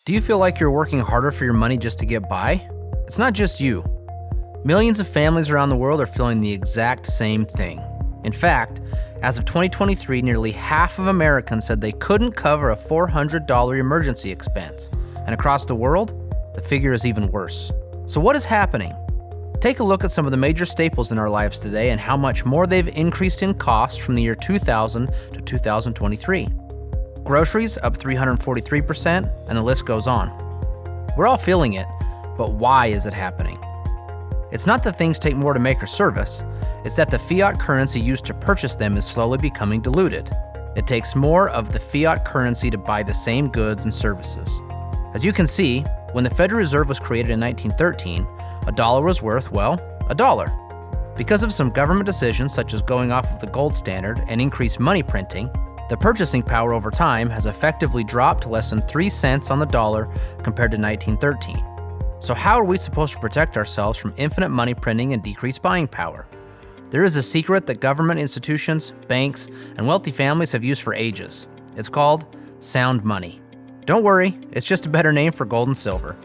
Do you feel like you're working harder for your money just to get by? It's not just you. Millions of families around the world are feeling the exact same thing. In fact, as of 2023, nearly half of Americans said they couldn't cover a $400 emergency expense. And across the world, the figure is even worse. So what is happening? Take a look at some of the major staples in our lives today and how much more they've increased in cost from the year 2000 to 2023. Groceries up 343%, and the list goes on. We're all feeling it, but why is it happening? It's not that things take more to make or service, it's that the fiat currency used to purchase them is slowly becoming diluted. It takes more of the fiat currency to buy the same goods and services. As you can see, when the Federal Reserve was created in 1913, a dollar was worth, well, $1. Because of some government decisions such as going off of the gold standard and increased money printing, the purchasing power over time has effectively dropped to less than 3 cents on the dollar compared to 1913. So how are we supposed to protect ourselves from infinite money printing and decreased buying power? There is a secret that government institutions, banks, and wealthy families have used for ages. It's called sound money. Don't worry, it's just a better name for gold and silver.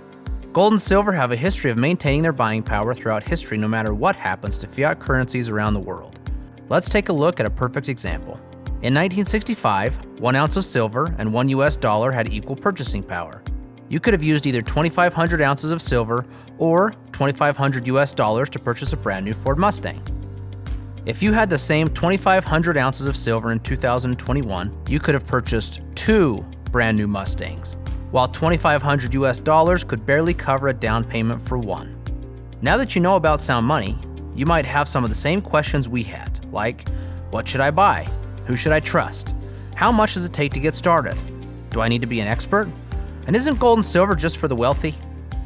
Gold and silver have a history of maintaining their buying power throughout history no matter what happens to fiat currencies around the world. Let's take a look at a perfect example. In 1965, 1 ounce of silver and $1 had equal purchasing power. You could have used either 2,500 ounces of silver or $2,500 to purchase a brand new Ford Mustang. If you had the same 2,500 ounces of silver in 2021, you could have purchased 2 brand new Mustangs, while $2,500 could barely cover a down payment for one. Now that you know about sound money, you might have some of the same questions we had, like, what should I buy? Who should I trust? How much does it take to get started? Do I need to be an expert? And isn't gold and silver just for the wealthy?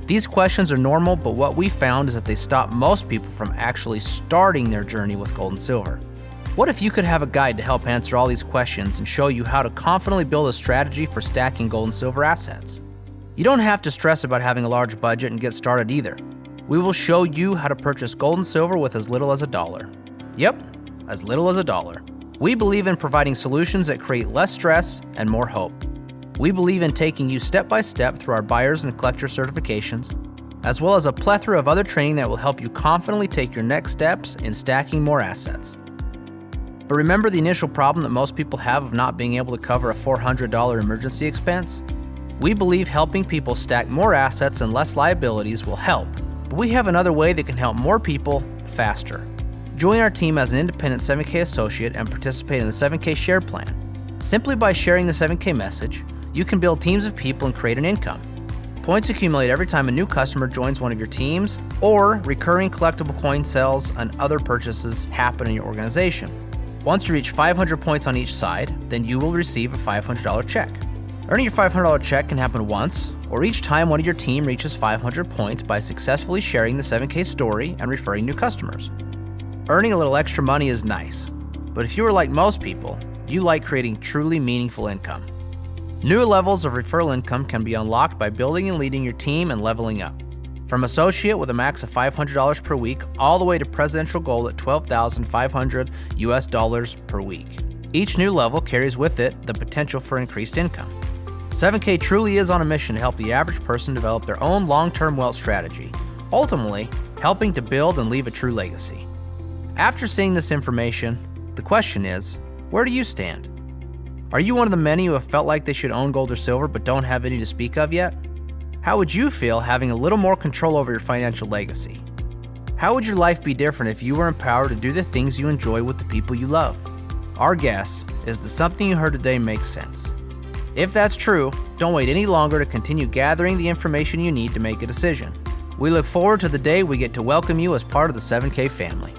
These questions are normal, but what we found is that they stop most people from actually starting their journey with gold and silver. What if you could have a guide to help answer all these questions and show you how to confidently build a strategy for stacking gold and silver assets? You don't have to stress about having a large budget and get started either. We will show you how to purchase gold and silver with as little as $1. Yep, as little as $1. We believe in providing solutions that create less stress and more hope. We believe in taking you step by step through our buyers and collector certifications, as well as a plethora of other training that will help you confidently take your next steps in stacking more assets. But remember the initial problem that most people have of not being able to cover a $400 emergency expense? We believe helping people stack more assets and less liabilities will help, but we have another way that can help more people faster. Join our team as an independent 7K associate and participate in the 7K Share Plan. Simply by sharing the 7K message, you can build teams of people and create an income. Points accumulate every time a new customer joins one of your teams or recurring collectible coin sales and other purchases happen in your organization. Once you reach 500 points on each side, then you will receive a $500 check. Earning your $500 check can happen once or each time one of your team reaches 500 points by successfully sharing the 7K story and referring new customers. Earning a little extra money is nice, but if you are like most people, you like creating truly meaningful income. New levels of referral income can be unlocked by building and leading your team and leveling up. From associate with a max of $500 per week all the way to presidential goal at $12,500 per week. Each new level carries with it the potential for increased income. 7K truly is on a mission to help the average person develop their own long-term wealth strategy, ultimately helping to build and leave a true legacy. After seeing this information, the question is, where do you stand? Are you one of the many who have felt like they should own gold or silver but don't have any to speak of yet? How would you feel having a little more control over your financial legacy? How would your life be different if you were empowered to do the things you enjoy with the people you love? Our guess is that something you heard today makes sense. If that's true, don't wait any longer to continue gathering the information you need to make a decision. We look forward to the day we get to welcome you as part of the 7K family.